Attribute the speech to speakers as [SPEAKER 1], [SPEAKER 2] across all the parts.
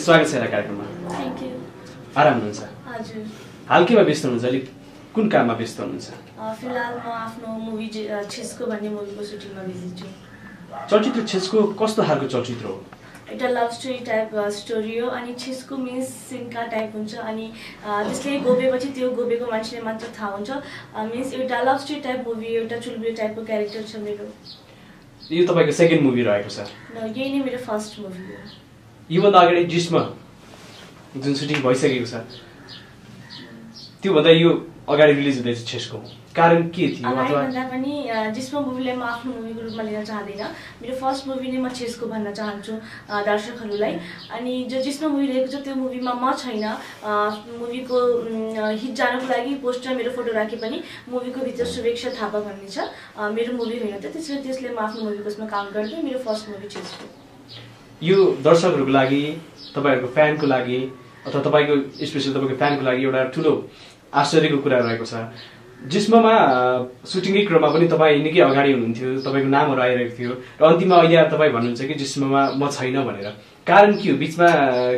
[SPEAKER 1] स्वागत छ कार्यक्रममा।
[SPEAKER 2] Thank you.
[SPEAKER 1] आराम हुनुहुन्छ?
[SPEAKER 2] हजुर।
[SPEAKER 1] हाल केमा व्यस्त हुनुहुन्छ? अलि कुन काममा व्यस्त हुनुहुन्छ?
[SPEAKER 2] फिलहाल म आफ्नो मुभी छेस्को भन्ने मुभीको सुटिङमा बिजी छु।
[SPEAKER 1] चलचित्र छेस्को कस्तो खालको चलचित्र हो?
[SPEAKER 2] एउटा लभ स्टोरी टाइप स्टोरी हो अनि छेस्को मिन्स सिन्का टाइप हुन्छ अनि त्यसले गोबेपछि त्यो गोबेको मान्छेले मात्र थाहा हुन्छ। मिन्स एउटा लभ स्टोरी टाइप मुभी, एउटा चुलबुली टाइपको क्यारेक्टर छ मेरो।
[SPEAKER 1] यो तपाईको सेकेन्ड मुभी रहेको छ?
[SPEAKER 2] यही नै मेरो फर्स्ट मुभी हो।
[SPEAKER 1] योभन्दा अगाडि जिस्म जुन सुटिङ भइसकेको छ त्योभन्दा यो अगाडि रिलिज हुँदैछ छेस्को, कारण के थियो?
[SPEAKER 2] अगाडि भन्दा पनि जिस्म मुभीलाई म आफ्नो मुभीको रूपमा लिन चाहदिनँ। मेरो फर्स्ट मुभी नै म छेस्को भन्न चाहन्छु दर्शकहरूलाई। अनि जो जिस्म मुभी रहेको छ त्यो मुभीमा म छैन। मुभीको हिट जानको लागि पोस्टर मेरो फोटो राखे पनि मुभीको भित्र शुभेक्षा थापा भन्ने छ। मेरो मुभी होइन त, त्यसले म आफ्नो मुभीको उसमा काम गर्दै मेरो फर्स्ट मुभी छेस्को।
[SPEAKER 1] यो दर्शकहरूको लागि, तपाईहरूको फ्यानको लागि अथवा तपाईको स्पेशल तपाईको फ्यानको लागि एउटा ठुलो आश्चर्यको कुरा रहेको छ। जिस्ममा सुटिङकै क्रममा पनि तपाईँ निकै अगाडि हुनुहुन्थ्यो, तपाईँको नामहरू आइरहेको थियो र अन्तिममा अहिले तपाईँ भन्नुहुन्छ कि जिस्ममा म छैन भनेर। कारण के हो? बिचमा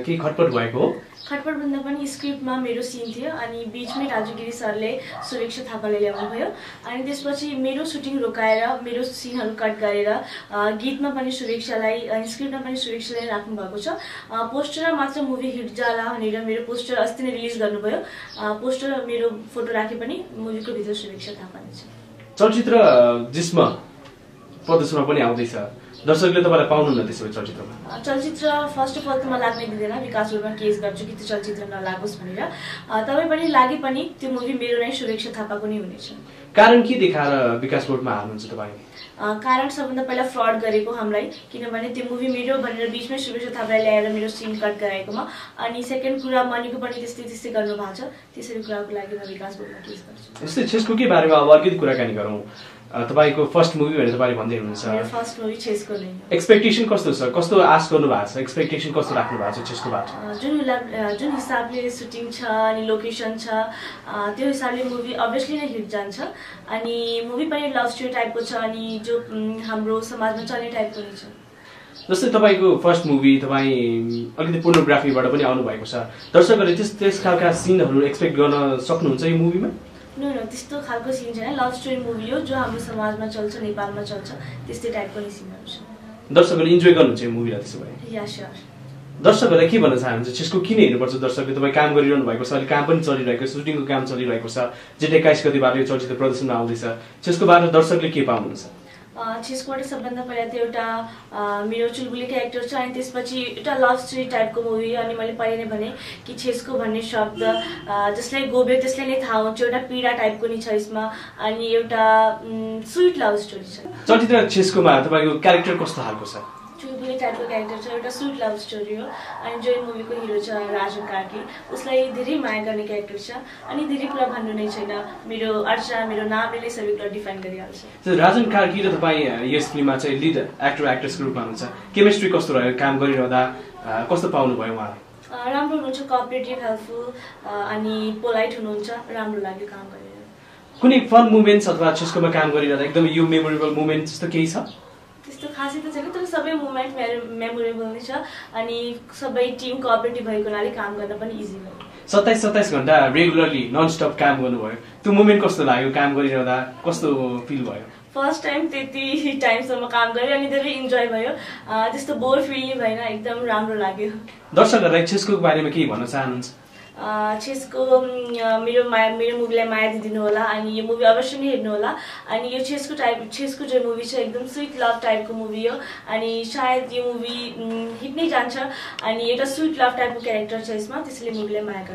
[SPEAKER 1] केही खटपट भएको हो?
[SPEAKER 2] खटपट भन्दा पनि स्क्रिप्टमा मेरो सिन थियो अनि बिचमै राजु गिरी सरले सुवेक्षा थापाले ल्याउनु भयो अनि त्यसपछि मेरो सुटिङ रोकाएर मेरो सिनहरू कट गरेर गीतमा पनि सुवेक्षालाई अनि स्क्रिप्टमा पनि सुवेक्षालाई राख्नु भएको छ। पोस्टरमा मात्र मुभी हिट जाला भनेर मेरो पोस्टर अस्ति नै रिलिज गर्नुभयो। पोस्टर मेरो फोटो राखे पनि मुभीको भित्र सुवेक्षा थापा नै छ।
[SPEAKER 1] चलचित्र जिस्म प्रदर्शनमा पनि आउँदैछ, दर्शकले तपाईलाई पाउनुहुन्न त्यसो चलचित्रमा?
[SPEAKER 2] चलचित्र फर्स्ट अफ अल त म लाग्नै दिँदैन, विकास रोडमा केस गर्छु कि त्यो चलचित्र नलागोस् भनेर। तपाईँ पनि लागे पनि त्यो मुभी मेरो नै सुवेक्षा थापाको नै हुनेछ।
[SPEAKER 1] कारण के देखाएर विकास रोडमा हाल्नुहुन्छ तपाईँ?
[SPEAKER 2] कारण सबभन्दा पहिला फ्रड गरेको हामीलाई, किनभने त्यो मुभी मेरो भनेर बिचमै सुवेक्षा थापालाई ल्याएर मेरो सिन कट गराएकोमा। अनि सेकेन्ड कुरा मनीको पनि त्यस्तै गर्नु भएको छ। त्यसरी कुराको लागि म विकास रोडमा केस गर्छु।
[SPEAKER 1] जस्तै छेस्को के बारेमा अब अलिकति कुराकानी गरौँ। तपाईँको फर्स्ट मुभी भनेर तपाईँले भन्दै हुनुहुन्छ।
[SPEAKER 2] मेरो फर्स्ट मुभी छेस्को नै।
[SPEAKER 1] एक्सपेक्टेसन कस्तो छ? कस्तो आश गर्नु भएको छ? एक्सपेक्टेसन कस्तो राख्नु भएको छ छेस्कोबाट?
[SPEAKER 2] जुन हिसाबले सुटिङ छ अनि लोकेसन छ त्यो हिसाबले मुभी अभियसली नै हिट जान्छ। अनि मुभी पनि लभ स्टोरी टाइपको छ अनि जो हाम्रो समाजमा चल्ने टाइपको नै छ।
[SPEAKER 1] जस्तै तपाईँको फर्स्ट मुभी, तपाईँ अलिकति पोर्नोग्राफीबाट पनि आउनुभएको छ। दर्शकहरूले त्यस खालका सिनहरू एक्सपेक्ट गर्न सक्नुहुन्छ यो मुभीमा?
[SPEAKER 2] नो त्यस्तो खालको सिन छैन। लभ स्टोरी मुभी हो जो हाम्रो समाजमा चल्छ, नेपालमा चल्छ, त्यस्तै टाइपको नै सिनहरू छ।
[SPEAKER 1] दर्शकहरूले इन्जोय गर्नुहुन्छ यो मुभीलाई त्यसो भए?
[SPEAKER 2] या स्योर।
[SPEAKER 1] दर्शकहरूलाई के भन्न चाहनुहुन्छ? छेस्को किन हेर्नुपर्छ दर्शकले? तपाईँ काम गरिरहनु भएको छ, अहिले काम पनि चलिरहेको छ, सुटिङको काम चलिरहेको छ, जेठ 21 गतिबाट यो चलचित्र प्रदर्शनमा आउँदैछ। छेस्कोबाट दर्शकले के पाउनुहुन्छ?
[SPEAKER 2] छेस्कोबाट सबभन्दा पहिला त एउटा मेरो चुलबुली क्यारेक्टर छ अनि त्यसपछि एउटा लभ स्टोरी टाइपको मुभी। अनि मैले पहिले नै भने कि छेस्को भन्ने शब्द जसलाई गोब्यो त्यसलाई नै थाहा हुन्छ, एउटा पीडा टाइपको नि छ यसमा अनि एउटा स्विट लभ स्टोरी छ।
[SPEAKER 1] चलचित्र छेस्कोमा तपाईँको क्यारेक्टर कस्तो खालको छ?
[SPEAKER 2] चुलबुली टाइपको क्यारेक्टर छ, एउटा स्विट लभ स्टोरी हो। अनि जो मुभीको हिरो छ राजन कार्की, उसलाई धेरै माया गर्ने क्यारेक्टर छ अनि धेरै कुरा भन्नु नै छैन। मेरो अर्चना, मेरो नामले नै सबै कुरा डिफाइन गरिहाल्छ।
[SPEAKER 1] राजन कार्की र तपाईँ यस फिल्ममा चाहिँ लिड एक्टर एक्ट्रेसको रूपमा हुनुहुन्छ। केमिस्ट्री कस्तो रह्यो काम गरिरहँदा? कस्तो पाउनुभयो उहाँलाई?
[SPEAKER 2] राम्रो हुनुहुन्छ, कोअपरेटिभ, हेल्पफुल अनि पोलाइट हुनुहुन्छ। राम्रो लाग्यो काम गरेर।
[SPEAKER 1] कुनै फन मुमेन्ट्स अथवा छेस्कोमा काम गरिरहँदा एकदम यो मेमोरेबल मुमेन्ट जस्तो केही छ?
[SPEAKER 2] त्यस्तो खासै त छैन, तर सबै मुमेन्ट मेमोरेबल नै छ अनि सबै टिम कोअपरेटिभ भएको हुनाले काम गर्न पनि इजी भयो। 27
[SPEAKER 1] घण्टा रेगुलरली ननस्टप काम गर्नुभयो, त्यो मुमेन्ट कस्तो लाग्यो? काम गरिरहँदा कस्तो फिल भयो?
[SPEAKER 2] फर्स्ट टाइम त्यति टाइमसम्म काम गरेँ अनि धेरै इन्जोय भयो। त्यस्तो बोर फिल नै भएन, एकदम राम्रो लाग्यो।
[SPEAKER 1] दर्शकहरूलाई छेस्को बारेमा केही भन्न चाहनुहुन्छ?
[SPEAKER 2] छेस्को मेरो मुभीलाई माया दिदिनु होला अनि यो मुभी अवश्य नै हेर्नु होला। अनि यो छेस्को जो मुभी छ एकदम स्विट लभ टाइपको मुभी हो अनि सायद यो मुभी हिट नै जान्छ अनि एउटा स्विट लभ टाइपको क्यारेक्टर छ यसमा, त्यसैले मुभीलाई माया गर्छ।